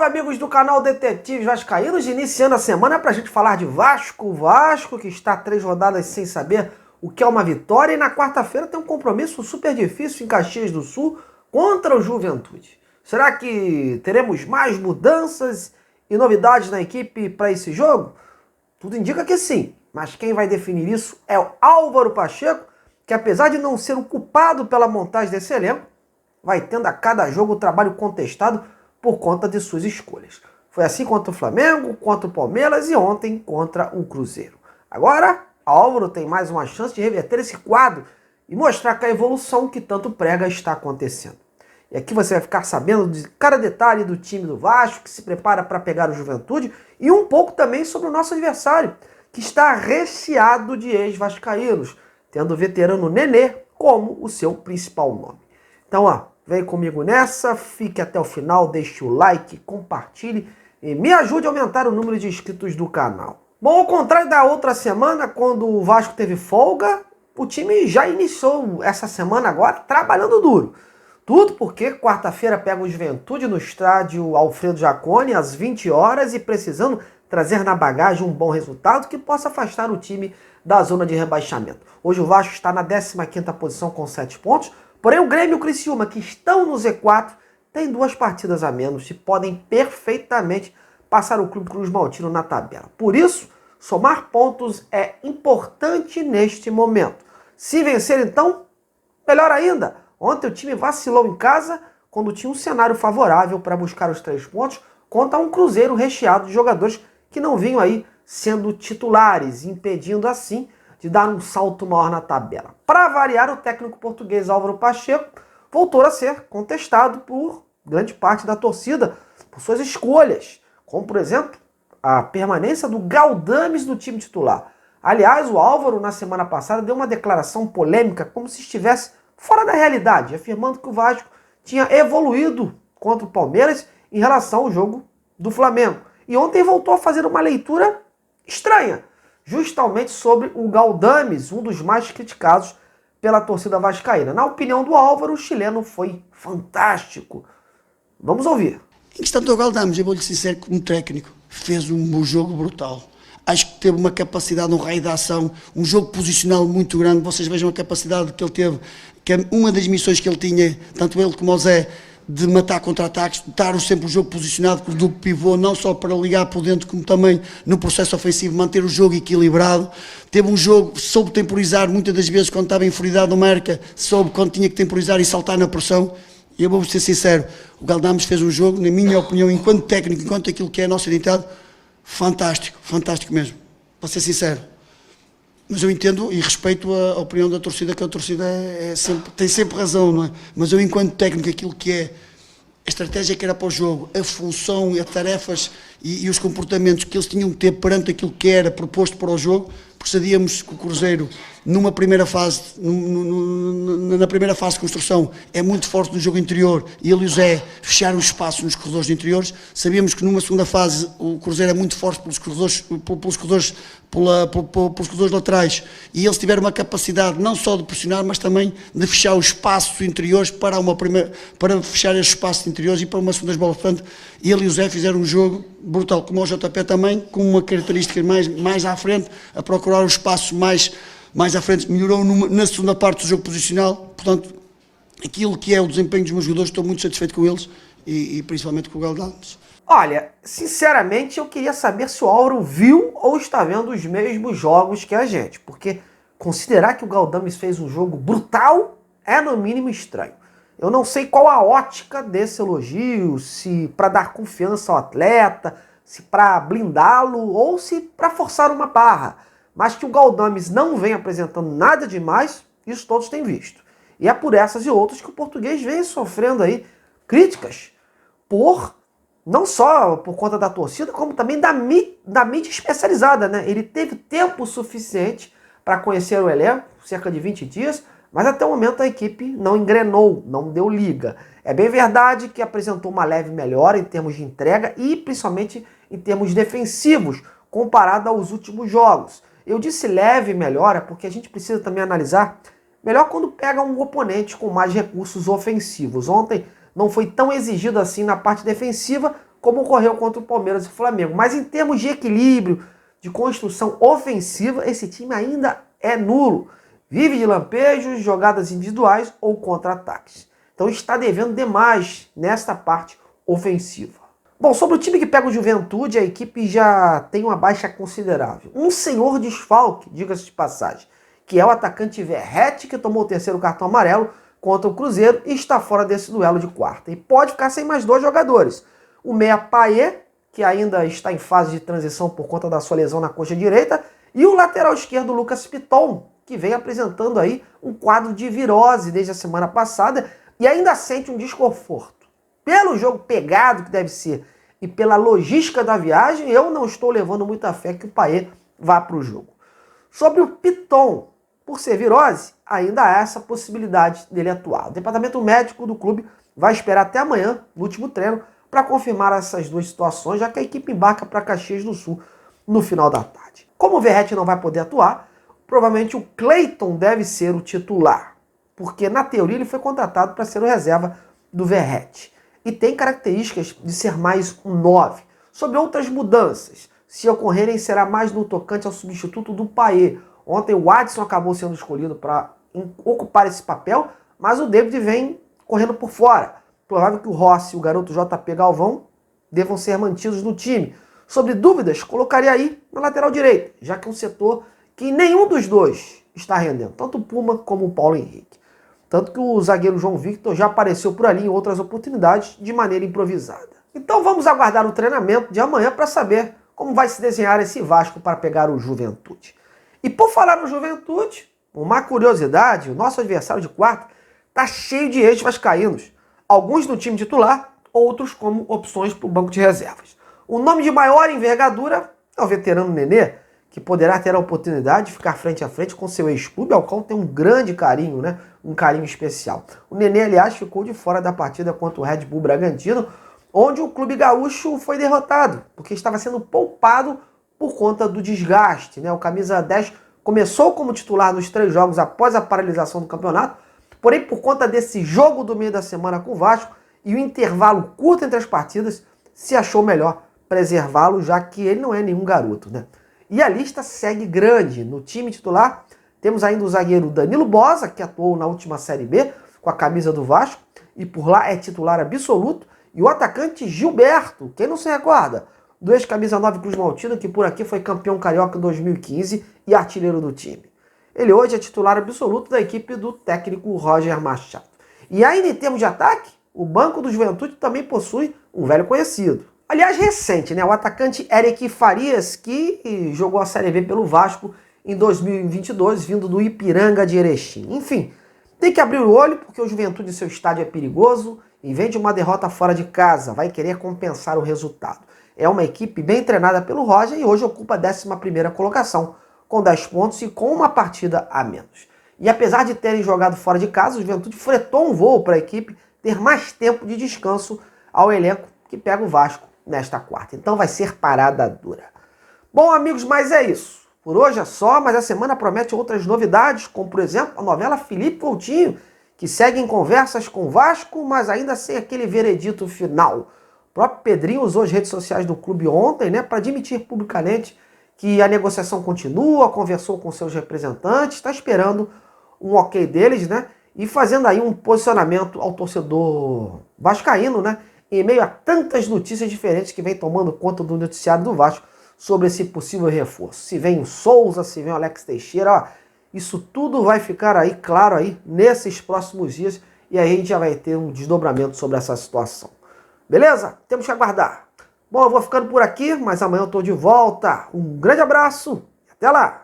Salve, amigos do canal Detetives Vascaínos, iniciando a semana para a gente falar de Vasco. O Vasco que está 3 rodadas sem saber o que é uma vitória e na quarta-feira tem um compromisso super difícil em Caxias do Sul contra o Juventude. Será que teremos mais mudanças e novidades na equipe para esse jogo? Tudo indica que sim, mas quem vai definir isso é o Álvaro Pacheco, que apesar de não ser o culpado pela montagem desse elenco, vai tendo a cada jogo o trabalho contestado por conta de suas escolhas. Foi assim contra o Flamengo, contra o Palmeiras e ontem contra o Cruzeiro. Agora, Álvaro tem mais uma chance de reverter esse quadro e mostrar que a evolução que tanto prega está acontecendo. E aqui você vai ficar sabendo de cada detalhe do time do Vasco, que se prepara para pegar o Juventude, e um pouco também sobre o nosso adversário, que está recheado de ex-vascaínos, tendo o veterano Nenê como o seu principal nome. Então, vem comigo nessa, fique até o final, deixe o like, compartilhe e me ajude a aumentar o número de inscritos do canal. Bom, ao contrário da outra semana, quando o Vasco teve folga, o time já iniciou essa semana agora trabalhando duro. Tudo porque quarta-feira pega o Juventude no estádio Alfredo Jaconi às 20 horas e precisando trazer na bagagem um bom resultado que possa afastar o time da zona de rebaixamento. Hoje o Vasco está na 15ª posição com 7 pontos, porém o Grêmio e o Criciúma, que estão no Z4, têm 2 partidas a menos e podem perfeitamente passar o Clube Cruz Maltino na tabela. Por isso, somar pontos é importante neste momento. Se vencer então, melhor ainda. Ontem o time vacilou em casa quando tinha um cenário favorável para buscar os 3 pontos contra um Cruzeiro recheado de jogadores que não vinham aí sendo titulares, impedindo assim de dar um salto maior na tabela. Para variar, o técnico português Álvaro Pacheco voltou a ser contestado por grande parte da torcida por suas escolhas, como por exemplo a permanência do Galdames no time titular. Aliás, o Álvaro na semana passada deu uma declaração polêmica como se estivesse fora da realidade, afirmando que o Vasco tinha evoluído contra o Palmeiras em relação ao jogo do Flamengo. E ontem voltou a fazer uma leitura estranha, justamente sobre o Galdames, um dos mais criticados pela torcida vascaína. Na opinião do Álvaro, o chileno foi fantástico. Vamos ouvir. Em questão do Galdames, eu vou-lhe ser sincero, como técnico, fez um jogo brutal. Acho que teve uma capacidade, um raio de ação, um jogo posicional muito grande. Vocês vejam a capacidade que ele teve, que é uma das missões que ele tinha, tanto ele como o Zé, de matar contra-ataques, de estar sempre o jogo posicionado com o duplo pivô, não só para ligar por dentro, como também no processo ofensivo, manter o jogo equilibrado. Teve um jogo, soube temporizar muitas das vezes quando estava em inferioridade numérica, soube quando tinha que temporizar e saltar na pressão. E eu vou ser sincero, o Galdames fez um jogo, na minha opinião, enquanto técnico, enquanto aquilo que é a nossa identidade, fantástico, fantástico mesmo, para ser sincero. Mas eu entendo e respeito a opinião da torcida, que a torcida tem sempre razão, não é? Mas eu, enquanto técnico, aquilo que é a estratégia que era para o jogo, a função, as tarefas e os comportamentos que eles tinham que ter perante aquilo que era proposto para o jogo, porque sabíamos que o Cruzeiro, numa primeira fase, na primeira fase de construção, é muito forte no jogo interior e ele e o Zé fecharam espaço nos corredores interiores. Sabíamos que numa segunda fase o Cruzeiro é muito forte pelos corredores laterais e eles tiveram uma capacidade não só de pressionar, mas também de fechar os espaços interiores para fechar esses espaços interiores e para uma segunda bola. Portanto, ele e o Zé fizeram um jogo brutal, como o JP também, com uma característica mais à frente, a procurar os espaços mais à frente, melhorou na segunda parte do jogo posicional. Portanto, aquilo que é o desempenho dos meus jogadores, estou muito satisfeito com eles e principalmente com o Galdames. Olha, sinceramente eu queria saber se o Álvaro viu ou está vendo os mesmos jogos que a gente, porque considerar que o Galdames fez um jogo brutal é no mínimo estranho. Eu não sei qual a ótica desse elogio, se para dar confiança ao atleta, se para blindá-lo ou se para forçar uma barra. Mas que o Galdames não vem apresentando nada demais, isso todos têm visto. E é por essas e outras que o português vem sofrendo aí críticas não só por conta da torcida, como também da mídia especializada, né? Ele teve tempo suficiente para conhecer o elenco, cerca de 20 dias, mas até o momento a equipe não engrenou, não deu liga. É bem verdade que apresentou uma leve melhora em termos de entrega e principalmente em termos defensivos, comparado aos últimos jogos. Eu disse leve melhora porque a gente precisa também analisar melhor quando pega um oponente com mais recursos ofensivos. Ontem não foi tão exigido assim na parte defensiva como ocorreu contra o Palmeiras e o Flamengo. Mas em termos de equilíbrio, de construção ofensiva, esse time ainda é nulo. Vive de lampejos, jogadas individuais ou contra-ataques. Então está devendo demais nesta parte ofensiva. Bom, sobre o time que pega o Juventude, a equipe já tem uma baixa considerável. Um senhor desfalque, diga-se de passagem, que é o atacante Verratti, que tomou o terceiro cartão amarelo contra o Cruzeiro e está fora desse duelo de quarta. E pode ficar sem mais dois jogadores. O meia Payet, que ainda está em fase de transição por conta da sua lesão na coxa direita, e o lateral esquerdo Lucas Piton, que vem apresentando aí um quadro de virose desde a semana passada e ainda sente um desconforto. Pelo jogo pegado que deve ser e pela logística da viagem, eu não estou levando muita fé que o Payet vá para o jogo. Sobre o Piton, por ser virose, ainda há essa possibilidade dele atuar. O departamento médico do clube vai esperar até amanhã, no último treino, para confirmar essas duas situações, já que a equipe embarca para Caxias do Sul no final da tarde. Como o Verratti não vai poder atuar, provavelmente o Cleiton deve ser o titular, porque na teoria ele foi contratado para ser o reserva do Verratti e tem características de ser mais um 9. Sobre outras mudanças, se ocorrerem, será mais no tocante ao substituto do Payet. Ontem o Adson acabou sendo escolhido para ocupar esse papel, mas o David vem correndo por fora. Provável que o Rossi e o garoto JP Galvão devam ser mantidos no time. Sobre dúvidas, colocaria aí na lateral direita, já que é um setor que nenhum dos dois está rendendo, tanto o Puma como o Paulo Henrique. Tanto que o zagueiro João Victor já apareceu por ali em outras oportunidades de maneira improvisada. Então vamos aguardar o treinamento de amanhã para saber como vai se desenhar esse Vasco para pegar o Juventude. E por falar no Juventude, uma curiosidade, o nosso adversário de quarta está cheio de ex-vascaínos. Alguns no time titular, outros como opções para o banco de reservas. O nome de maior envergadura é o veterano Nenê, que poderá ter a oportunidade de ficar frente a frente com seu ex-clube, ao qual tem um grande carinho, né? Um carinho especial. O Nenê, aliás, ficou de fora da partida contra o Red Bull Bragantino, onde o clube gaúcho foi derrotado, porque estava sendo poupado por conta do desgaste, né? O camisa 10 começou como titular nos 3 jogos após a paralisação do campeonato, porém, por conta desse jogo do meio da semana com o Vasco e o intervalo curto entre as partidas, se achou melhor preservá-lo, já que ele não é nenhum garoto, né? E a lista segue grande. No time titular, temos ainda o zagueiro Danilo Bosa, que atuou na última Série B com a camisa do Vasco, e por lá é titular absoluto, e o atacante Gilberto, quem não se recorda, do ex-camisa 9 Cruz Maltino, que por aqui foi campeão carioca em 2015 e artilheiro do time. Ele hoje é titular absoluto da equipe do técnico Roger Machado. E ainda em termos de ataque, o banco do Juventude também possui um velho conhecido. Aliás, recente, né? O atacante Eric Farias, que jogou a Série B pelo Vasco em 2022, vindo do Ipiranga de Erechim. Enfim, tem que abrir o olho, porque o Juventude em seu estádio é perigoso e vem de uma derrota fora de casa, vai querer compensar o resultado. É uma equipe bem treinada pelo Roger e hoje ocupa a 11ª colocação, com 10 pontos e com uma partida a menos. E apesar de terem jogado fora de casa, o Juventude fretou um voo para a equipe ter mais tempo de descanso ao elenco que pega o Vasco nesta quarta. Então vai ser parada dura. Bom, amigos, mas é isso. Por hoje é só, mas a semana promete outras novidades, como por exemplo a novela Felipe Coutinho, que segue em conversas com o Vasco, mas ainda sem aquele veredito final. O próprio Pedrinho usou as redes sociais do clube ontem, né, para admitir publicamente que a negociação continua, conversou com seus representantes, está esperando um ok deles, né? E fazendo aí um posicionamento ao torcedor vascaíno, né? Em meio a tantas notícias diferentes que vem tomando conta do noticiário do Vasco sobre esse possível reforço. Se vem o Souza, se vem o Alex Teixeira, ó, isso tudo vai ficar aí claro aí nesses próximos dias e aí a gente já vai ter um desdobramento sobre essa situação. Beleza? Temos que aguardar. Bom, eu vou ficando por aqui, mas amanhã eu estou de volta. Um grande abraço e até lá!